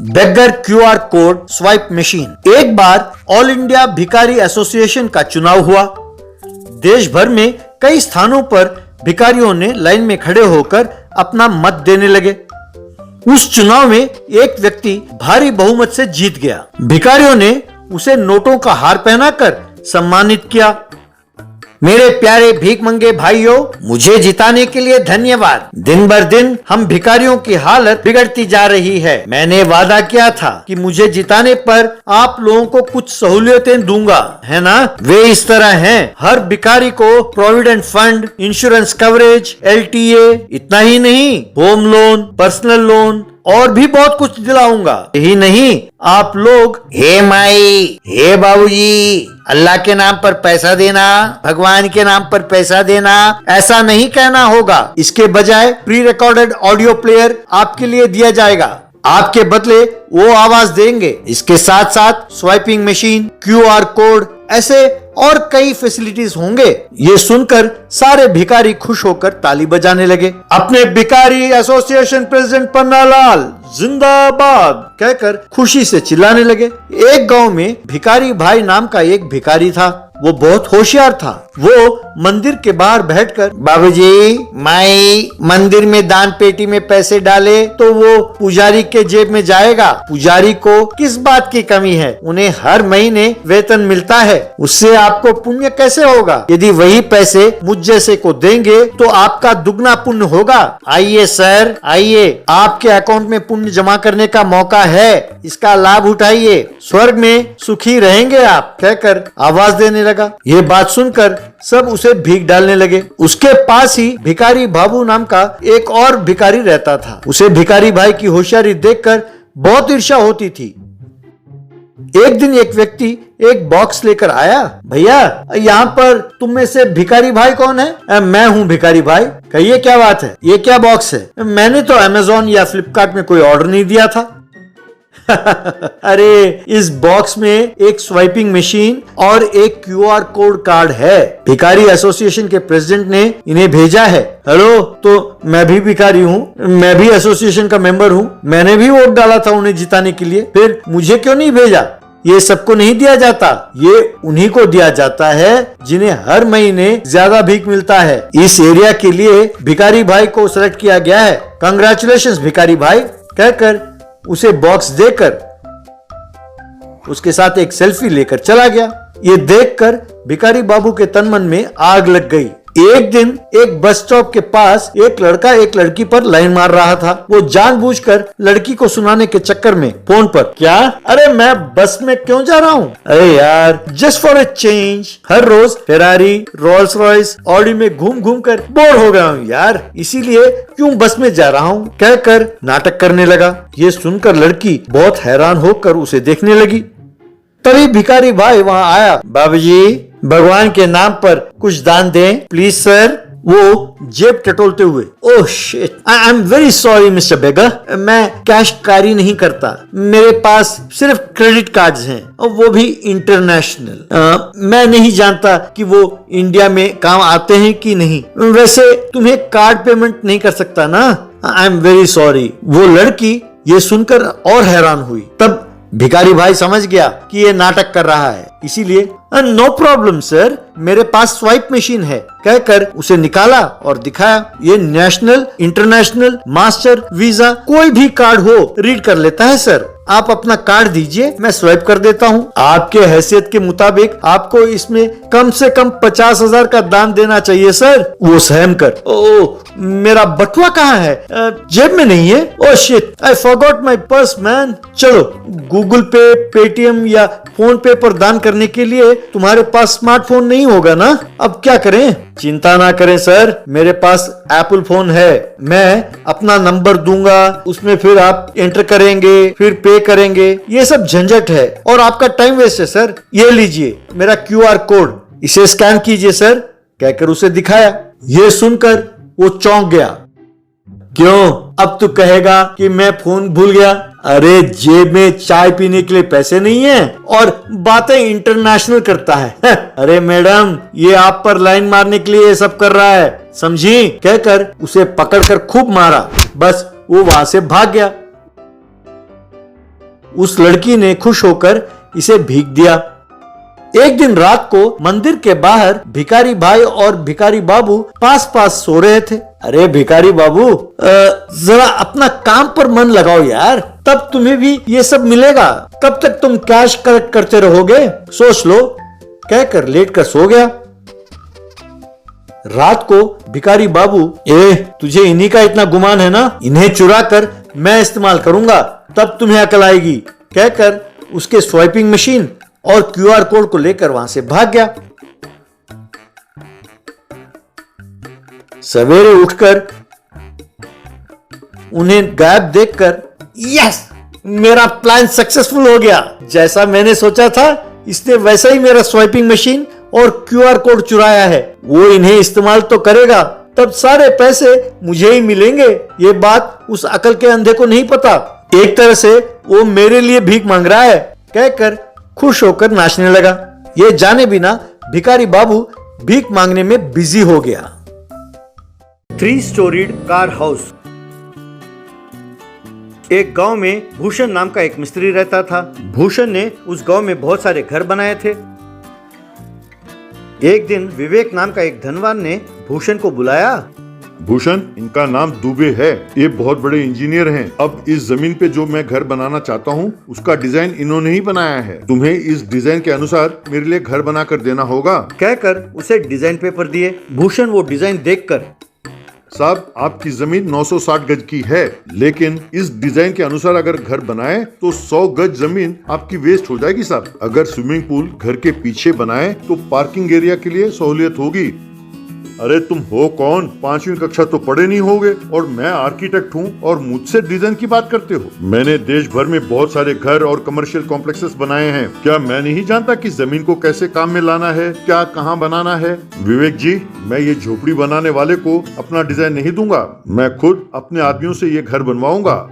बेगर QR code swipe machine. एक बार all India भिखारी association का चुनाव हुआ। देश भर में कई स्थानों पर भिखारियों ने लाइन में खड़े होकर अपना मत देने लगे। उस चुनाव में एक व्यक्ति भारी बहुमत से जीत गया। भिखारियों ने उसे नोटों का हार पहनाकर सम्मानित किया। मेरे प्यारे भीख मंगे भाइयों, मुझे जिताने के लिए धन्यवाद। दिन बर दिन हम भिखारियों की हालत बिगड़ती जा रही है। मैंने वादा किया था कि मुझे जिताने पर आप लोगों को कुछ सहूलियतें दूंगा, है ना? वे इस तरह हैं। हर भिखारी को provident fund, insurance coverage, LTA, इतना ही नहीं, होम लोन, पर्सनल लोन और भी बहुत कुछ दिलाऊंगा। यही नहीं, आप लोग हे माई, हे बाबूजी, अल्लाह के नाम पर पैसा देना, भगवान के नाम पर पैसा देना, ऐसा नहीं कहना होगा। इसके बजाय प्री रिकॉर्डेड ऑडियो प्लेयर आपके लिए दिया जाएगा। आपके बदले वो आवाज देंगे। इसके साथ साथ स्वाइपिंग मशीन, QR कोड, ऐसे और कई फैसिलिटीज होंगे। ये सुनकर सारे भिखारी खुश होकर ताली बजाने लगे। अपने भिखारी एसोसिएशन प्रेसिडेंट पन्नालाल जिंदाबाद कहकर खुशी से चिल्लाने लगे। एक गांव में भिखारी भाई नाम का एक भिखारी था। वो बहुत होशियार था। वो मंदिर के बाहर बैठकर, बाबूजी, माई, मंदिर में दान पेटी में पैसे डाले तो वो पुजारी के जेब में जाएगा। पुजारी को किस बात की कमी है? उन्हें हर महीने वेतन मिलता है। उससे आपको पुण्य कैसे होगा? यदि वही पैसे मुझ जैसे को देंगे तो आपका दुगना पुण्य होगा। आइए सर, आइए, आपके अकाउंट में पुण्य जमा करने का मौका है। इसका लाभ उठाइए, स्वर्ग में सुखी रहेंगे आप, कहकर आवाज देने लगा। ये बात सुनकर सब उसे भीख डालने लगे। उसके पास ही भिखारी बाबू नाम का एक और भिखारी रहता था। उसे भिखारी भाई की होशियारी देखकर बहुत ईर्ष्या होती थी। एक दिन एक व्यक्ति एक बॉक्स लेकर आया। भैया, यहाँ पर तुम में से भिखारी भाई कौन है? मैं हूँ भिखारी भाई। कहिए क्या बात है? ये क्या बॉक्स है? मैंने तो अमेज़न या फ्लिपकार्ट में कोई ऑर्डर नहीं दिया था। अरे, इस बॉक्स में एक स्वाइपिंग मशीन और एक QR कोड कार्ड है। भिखारी एसोसिएशन के प्रेसिडेंट ने इन्हें भेजा है। हेलो, तो मैं भी भिखारी हूँ, मैं भी एसोसिएशन का मेंबर हूँ। मैंने भी वोट डाला था उन्हें जिताने के लिए। फिर मुझे क्यों नहीं भेजा? ये सबको नहीं दिया जाता, ये उन्हीं को दिया जाता है जिन्हें हर महीने ज्यादा भीख मिलता है। इस एरिया के लिए भिखारी भाई को सेलेक्ट किया गया है। कांग्रेचुलेशंस भिखारी भाई, कहकर उसे बॉक्स देकर उसके साथ एक सेल्फी लेकर चला गया। ये देखकर भिखारी बाबू के तन मन में आग लग गई। एक दिन एक बस स्टॉप के पास एक लड़का एक लड़की पर लाइन मार रहा था। वो जानबूझकर लड़की को सुनाने के चक्कर में फोन पर, क्या? अरे मैं बस में क्यों जा रहा हूँ? अरे यार, जस्ट फॉर ए चेंज, हर रोज फेरारी, रोल्स रॉयस, ऑडी में घूम घूम कर बोर हो गया हूँ यार, इसीलिए क्यों बस में जा रहा हूँ, कहकर नाटक करने लगा। ये सुनकर लड़की बहुत हैरान होकर उसे देखने लगी। तभी भिखारी भाई वहाँ आया। बाबूजी, भगवान के नाम पर कुछ दान दें प्लीज सर। वो जेब टटोलते हुए, oh shit, I am very sorry mister beggar, मैं कैश कैरी नहीं करता, मेरे पास सिर्फ क्रेडिट कार्ड्स हैं और वो भी इंटरनेशनल। मैं नहीं जानता कि वो इंडिया में काम आते हैं कि नहीं। वैसे तुम्हें कार्ड पेमेंट नहीं कर सकता ना? आई एम वेरी सॉरी। वो लड़की ये सुनकर और हैरान हुई। तब भिखारी भाई समझ गया कि ये नाटक कर रहा है, इसीलिए नो प्रॉब्लम सर, मेरे पास स्वाइप मशीन है, कहकर उसे निकाला और दिखाया। ये नेशनल, इंटरनेशनल, मास्टर, वीजा कोई भी कार्ड हो रीड कर लेता है सर। आप अपना कार्ड दीजिए, मैं स्वाइप कर देता हूँ। आपके हैसियत के मुताबिक आपको इसमें कम से कम 50,000 का दान देना चाहिए सर। वो सहम कर, ओ मेरा बटुआ कहाँ है? जेब में नहीं है। ओह shit, I forgot my purse man. चलो, गूगल पे, पेटीएम या फोन पे पर दान करने के लिए तुम्हारे पास स्मार्टफोन नहीं होगा ना? अब क्या करें? चिंता ना करें सर, मेरे पास एप्पल फोन है। मैं अपना नंबर दूंगा, उसमें फिर आप एंटर करेंगे, फिर पे करेंगे। ये सब झंझट है और आपका टाइम वेस्ट है सर। ये लीजिए मेरा QR कोड, इसे स्कैन कीजिए सर, कहकर उसे दिखाया। ये सुनकर वो चौंक गया। क्यों? अब तू कहेगा कि मैं फोन भूल गया? अरे, जेब में चाय पीने के लिए पैसे नहीं है और बातें इंटरनेशनल करता है। अरे मैडम, ये आप पर लाइन मारने के लिए ये सब कर रहा है, समझी? कहकर उसे पकड़कर खूब मारा। बस वो वहां से भाग गया। उस लड़की ने खुश होकर इसे भीख दिया। एक दिन रात को मंदिर के बाहर भिखारी भाई और भिखारी बाबू पास पास सो रहे थे। अरे भिखारी बाबू, जरा अपना काम पर मन लगाओ यार, तब तुम्हें भी ये सब मिलेगा। कब तक तुम कैश कलेक्ट करते रहोगे, सोच लो, कहकर लेट कर सो गया। रात को भिखारी बाबू, तुझे इन्हीं का इतना गुमान है ना, इन्हें चुरा कर मैं इस्तेमाल करूंगा, तब तुम्हें अकल आएगी, कहकर उसके स्वाइपिंग मशीन और क्यूआर कोड को लेकर वहां से भाग गया। सवेरे उठकर उन्हें गायब देखकर, यस, मेरा प्लान सक्सेसफुल हो गया। जैसा मैंने सोचा था, इसने वैसा ही मेरा स्वाइपिंग मशीन और क्यूआर कोड चुराया है। वो इन्हें इस्तेमाल तो करेगा, तब सारे पैसे मुझे ही मिलेंगे। ये बात उस अकल के अंधे को नहीं पता। एक तरह से वो मेरे लिए भीख मांग रहा है, कहकर खुश होकर नाचने लगा। ये जाने बिना भिखारी बाबू भीख मांगने में बिजी हो गया। 3 स्टोरीड कार हाउस। एक गांव में भूषण नाम का एक मिस्त्री रहता था। भूषण ने उस गांव में बहुत सारे घर बनाए थे। एक दिन विवेक नाम का एक धनवान ने भूषण को बुलाया। भूषण, इनका नाम दुबे है, ये बहुत बड़े इंजीनियर हैं। अब इस जमीन पे जो मैं घर बनाना चाहता हूँ, उसका डिजाइन इन्होंने ही बनाया है। तुम्हें इस डिजाइन के अनुसार मेरे लिए घर बना कर देना होगा, कहकर उसे डिजाइन पेपर दिए। भूषण वो डिजाइन देखकर, साहब आपकी जमीन 960 गज की है, लेकिन इस डिजाइन के अनुसार अगर घर बनाए तो 100 गज जमीन आपकी वेस्ट हो जाएगी साहब। अगर स्विमिंग पूल घर के पीछे बनाए तो पार्किंग एरिया के लिए सहूलियत होगी। अरे तुम हो कौन, 5वीं कक्षा तो पढ़े नहीं होगे और मैं आर्किटेक्ट हूँ और मुझसे डिजाइन की बात करते हो। मैंने देश भर में बहुत सारे घर और कमर्शियल कॉम्प्लेक्सेस बनाए हैं। क्या मैं नहीं जानता कि जमीन को कैसे काम में लाना है, क्या कहाँ बनाना है? विवेक जी, मैं ये झोपड़ी बनाने वाले को अपना डिजाइन नहीं दूंगा, मैं खुद अपने आदमियों से ये घर बनवाऊंगा।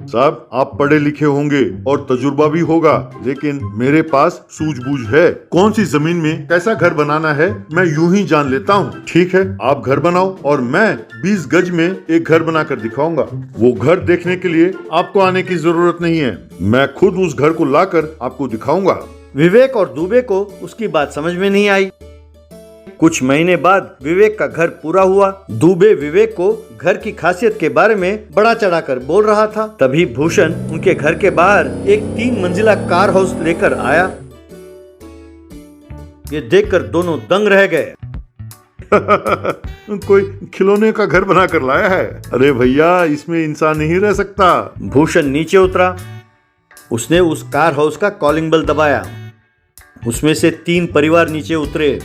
साहब आप पढ़े लिखे होंगे और तजुर्बा भी होगा, लेकिन मेरे पास सूझबूझ है। कौन सी जमीन में कैसा घर बनाना है मैं यूं ही जान लेता हूँ। ठीक है, आप घर बनाओ और मैं 20 गज में एक घर बनाकर दिखाऊंगा। वो घर देखने के लिए आपको आने की जरूरत नहीं है, मैं खुद उस घर को लाकर आपको दिखाऊंगा। विवेक और दुबे को उसकी बात समझ में नहीं आई। कुछ महीने बाद विवेक का घर पूरा हुआ। दुबे विवेक को घर की खासियत के बारे में बड़ा चढ़ाकर बोल रहा था। तभी भूषण उनके घर के बाहर एक 3 मंजिला कार हाउस लेकर आया। ये देखकर दोनों दंग रह गए। कोई खिलौने का घर बना कर लाया है। अरे भैया, इसमें इंसान नहीं रह सकता। भूषण नीचे उतरा। उसने उस कार हाउस का कॉलिंग बेल दबाया। उसमें से 3 परिवार नीचे उतरे।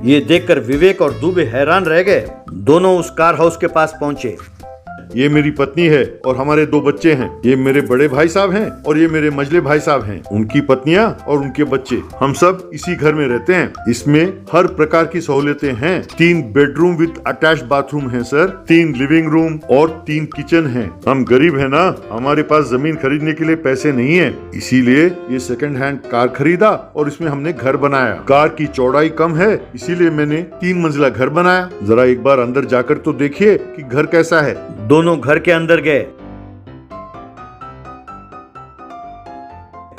ये देखकर विवेक और दुबे हैरान रह गए। दोनों उस कार हाउस के पास पहुंचे। ये मेरी पत्नी है और हमारे 2 बच्चे हैं। ये मेरे बड़े भाई साहब हैं और ये मेरे मझले भाई साहब हैं, उनकी पत्नियां और उनके बच्चे। हम सब इसी घर में रहते हैं। इसमें हर प्रकार की सहूलियतें हैं। 3 बेडरूम विद अटैच्ड बाथरूम है सर, 3 लिविंग रूम और 3 किचन हैं। हम गरीब है ना, हमारे पास जमीन खरीदने के लिए पैसे नहीं है, इसीलिए ये सेकंड हैंड कार खरीदा और इसमें हमने घर बनाया। कार की चौड़ाई कम है, इसीलिए मैंने 3 मंजिला घर बनाया। जरा एक बार अंदर जाकर तो देखिए कि घर कैसा है। दोनों घर के अंदर गए।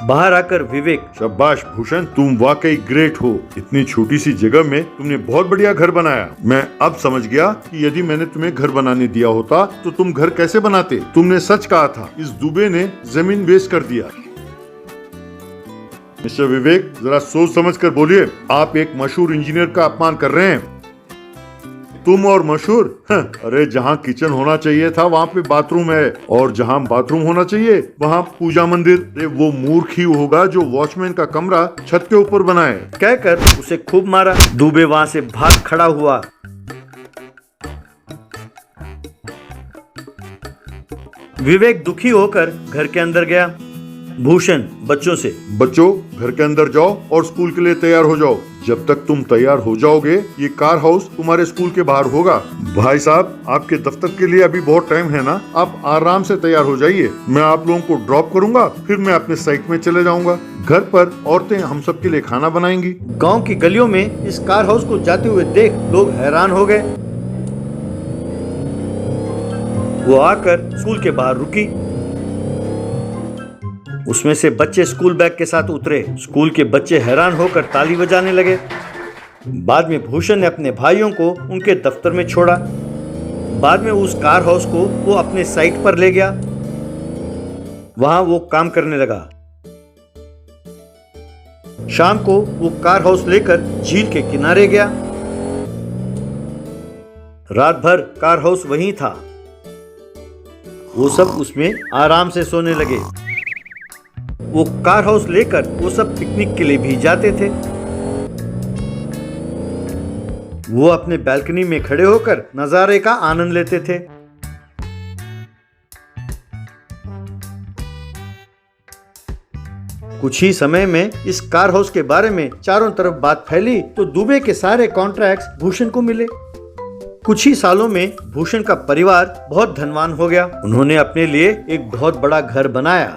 बाहर आकर विवेक, शाबाश भूषण, तुम वाकई ग्रेट हो। इतनी छोटी सी जगह में तुमने बहुत बढ़िया घर बनाया। मैं अब समझ गया कि यदि मैंने तुम्हें घर बनाने दिया होता तो तुम घर कैसे बनाते। तुमने सच कहा था, इस दुबे ने जमीन बेच कर दिया। मिस्टर विवेक, जरा सोच समझ कर बोलिए। आप एक मशहूर इंजीनियर का अपमान कर रहे हैं। तुम और मशहूर? अरे जहाँ किचन होना चाहिए था वहाँ पे बाथरूम है, और जहाँ बाथरूम होना चाहिए वहाँ पूजा मंदिर। अरे वो मूर्ख ही होगा जो वॉचमैन का कमरा छत के ऊपर बनाए, कहकर उसे खूब मारा। दुबे वहाँ से भाग खड़ा हुआ। विवेक दुखी होकर घर के अंदर गया। भूषण बच्चों से, बच्चों घर के अंदर जाओ और स्कूल के लिए तैयार हो जाओ। जब तक तुम तैयार हो जाओगे ये कार हाउस तुम्हारे स्कूल के बाहर होगा। भाई साहब, आपके दफ्तर के लिए अभी बहुत टाइम है ना, आप आराम से तैयार हो जाइए। मैं आप लोगों को ड्रॉप करूंगा, फिर मैं अपने साइट में चले जाऊंगा। घर पर औरतें हम सब के लिए खाना बनाएंगी। गाँव की गलियों में इस कार हाउस को जाते हुए देख लोग हैरान हो गए। वो आकर स्कूल के बाहर रुकी। उसमें से बच्चे स्कूल बैग के साथ उतरे। स्कूल के बच्चे हैरान होकर ताली बजाने लगे। बाद में भूषण ने अपने भाइयों को उनके दफ्तर में छोड़ा। बाद में उस कार हाउस को वो अपने साइट पर ले गया। वहां वो काम करने लगा। शाम को वो कार हाउस लेकर झील के किनारे गया। रात भर कार हाउस वहीं था। वो सब उसमें आराम से सोने लगे। वो कार हाउस लेकर वो सब पिकनिक के लिए भी जाते थे। वो अपने बैल्कनी में खड़े होकर नजारे का आनंद लेते थे। कुछ ही समय में इस कार हाउस के बारे में चारों तरफ बात फैली तो दुबे के सारे कॉन्ट्रैक्ट्स भूषण को मिले। कुछ ही सालों में भूषण का परिवार बहुत धनवान हो गया। उन्होंने अपने लिए एक बहुत बड़ा घर बनाया।